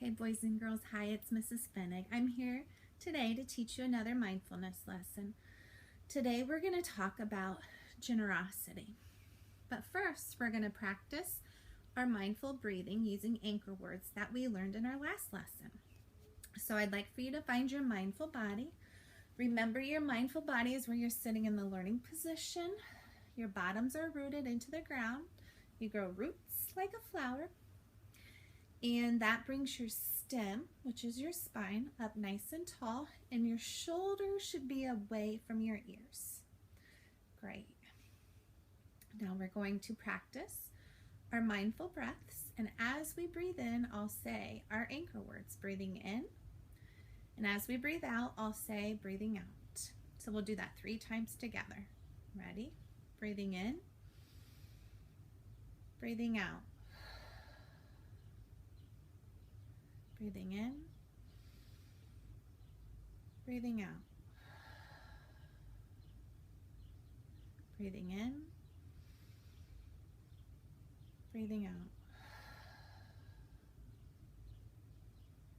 Okay, boys and girls, hi, it's Mrs. Fennig. I'm here today to teach you another mindfulness lesson. Today we're going to talk about generosity. But first, we're going to practice our mindful breathing using anchor words that we learned in our last lesson. So I'd like for you to find your mindful body. Remember, your mindful body is where you're sitting in the learning position. Your bottoms are rooted into the ground. You grow roots like a flower. And that brings your stem, which is your spine, up nice and tall, and your shoulders should be away from your ears. Great. Now we're going to practice our mindful breaths, and as we breathe in, I'll say our anchor words, breathing in, and as we breathe out, I'll say breathing out. So we'll do that 3 times together. Ready? Breathing in, breathing out. Breathing in, breathing out. Breathing in, breathing out.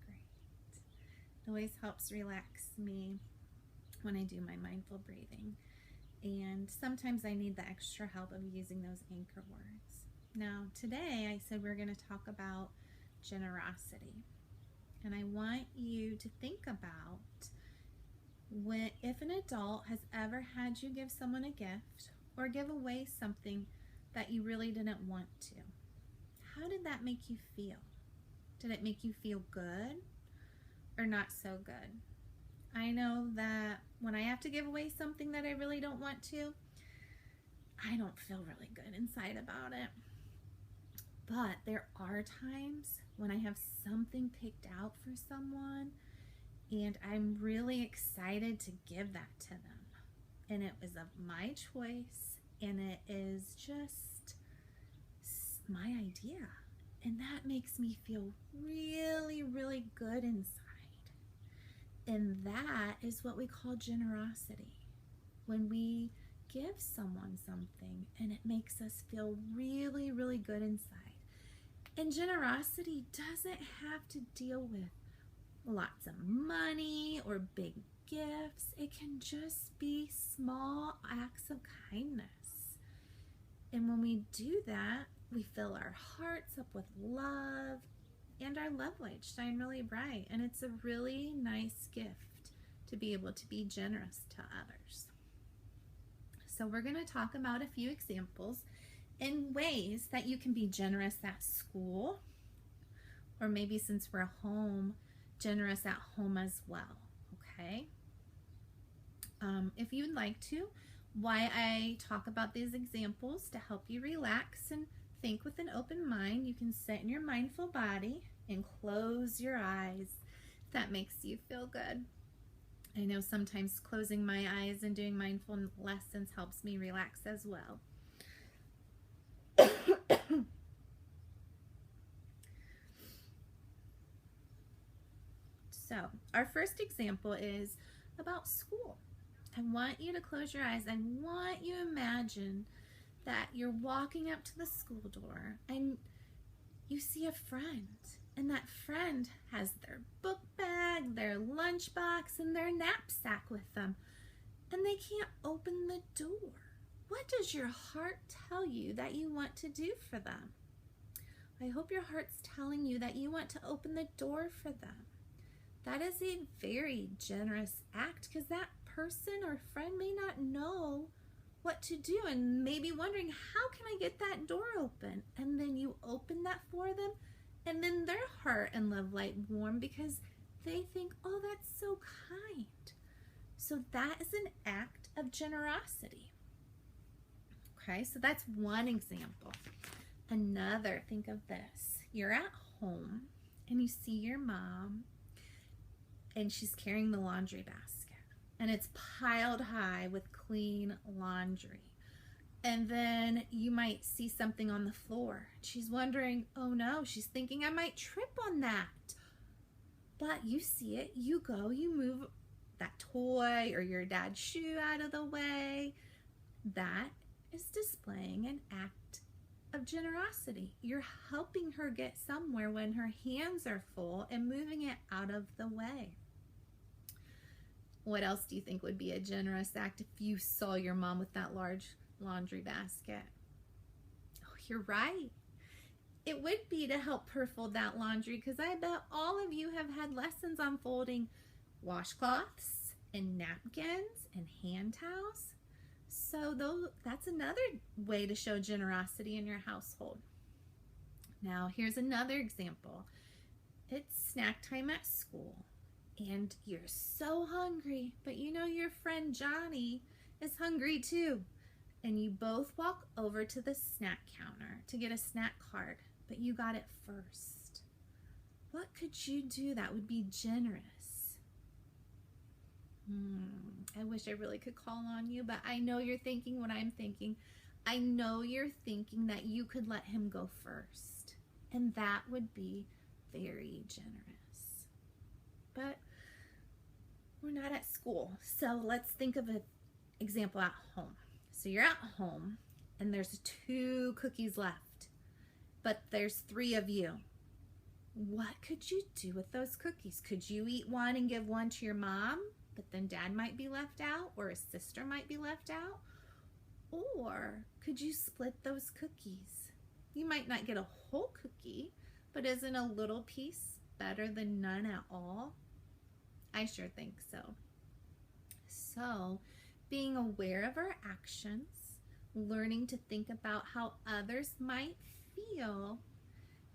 Great. It always helps relax me when I do my mindful breathing. And sometimes I need the extra help of using those anchor words. Now, today I said we're going to talk about generosity. And I want you to think about if an adult has ever had you give someone a gift or give away something that you really didn't want to. How did that make you feel? Did it make you feel good or not so good? I know that when I have to give away something that I really don't want to, I don't feel really good inside about it. But there are times when I have something picked out for someone and I'm really excited to give that to them. And it was of my choice and it is just my idea. And that makes me feel really, really good inside. And that is what we call generosity. When we give someone something and it makes us feel really, really good inside. And generosity doesn't have to deal with lots of money or big gifts. It can just be small acts of kindness. And when we do that, we fill our hearts up with love and our love light shine really bright. And it's a really nice gift to be able to be generous to others. So we're going to talk about a few examples in ways that you can be generous at school, or maybe since we're home, generous at home as well, okay? If you'd like to, why I talk about these examples to help you relax and think with an open mind, you can sit in your mindful body and close your eyes if that makes you feel good. I know sometimes closing my eyes and doing mindful lessons helps me relax as well. So our first example is about school. I want you to close your eyes. I want you to imagine that you're walking up to the school door and you see a friend, and that friend has their book bag, their lunchbox, and their knapsack with them, and they can't open the door. What does your heart tell you that you want to do for them? I hope your heart's telling you that you want to open the door for them. That is a very generous act because that person or friend may not know what to do and may be wondering, how can I get that door open? And then you open that for them, and then their heart and love light warm because they think, oh, that's so kind. So that is an act of generosity. Okay, so that's one example. Another, think of this. You're at home and you see your mom and she's carrying the laundry basket and it's piled high with clean laundry. And then you might see something on the floor. She's wondering, oh no, she's thinking I might trip on that. But you see it, you go, you move that toy or your dad's shoe out of the way. That is displaying an act of generosity. You're helping her get somewhere when her hands are full and moving it out of the way. What else do you think would be a generous act if you saw your mom with that large laundry basket? Oh, you're right. It would be to help her fold that laundry, because I bet all of you have had lessons on folding washcloths and napkins and hand towels. So that's another way to show generosity in your household. Now, here's another example. It's snack time at school, and you're so hungry, but you know your friend Johnny is hungry too. And you both walk over to the snack counter to get a snack card, but you got it first. What could you do that would be generous? I wish I really could call on you, but I know you're thinking what I'm thinking. I know you're thinking that you could let him go first, and that would be very generous. But we're not at school, so let's think of an example at home. So you're at home, and there's 2 cookies left, but there's 3 of you. What could you do with those cookies? Could you eat one and give one to your mom, but then dad might be left out, or a sister might be left out? Or could you split those cookies? You might not get a whole cookie, but isn't a little piece better than none at all? I sure think so. So, being aware of our actions, learning to think about how others might feel,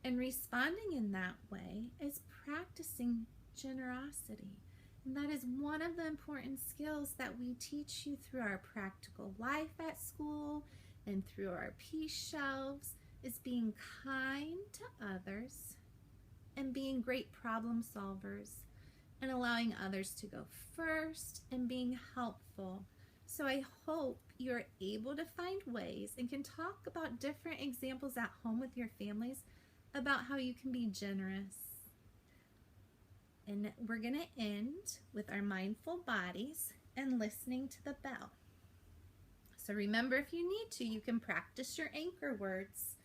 and responding in that way is practicing generosity. And that is one of the important skills that we teach you through our practical life at school and through our peace shelves, is being kind to others and being great problem solvers and allowing others to go first and being helpful. So I hope you're able to find ways and can talk about different examples at home with your families about how you can be generous. And we're going to end with our mindful bodies and listening to the bell. So remember, if you need to, you can practice your anchor words.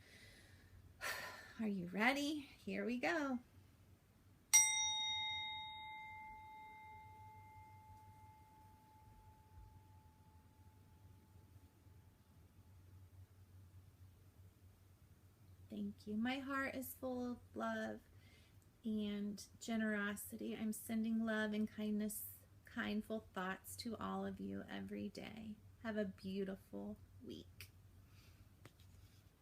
Are you ready? Here we go. Thank you. My heart is full of love and generosity. I'm sending love and kindness, kindful thoughts to all of you every day. Have a beautiful week.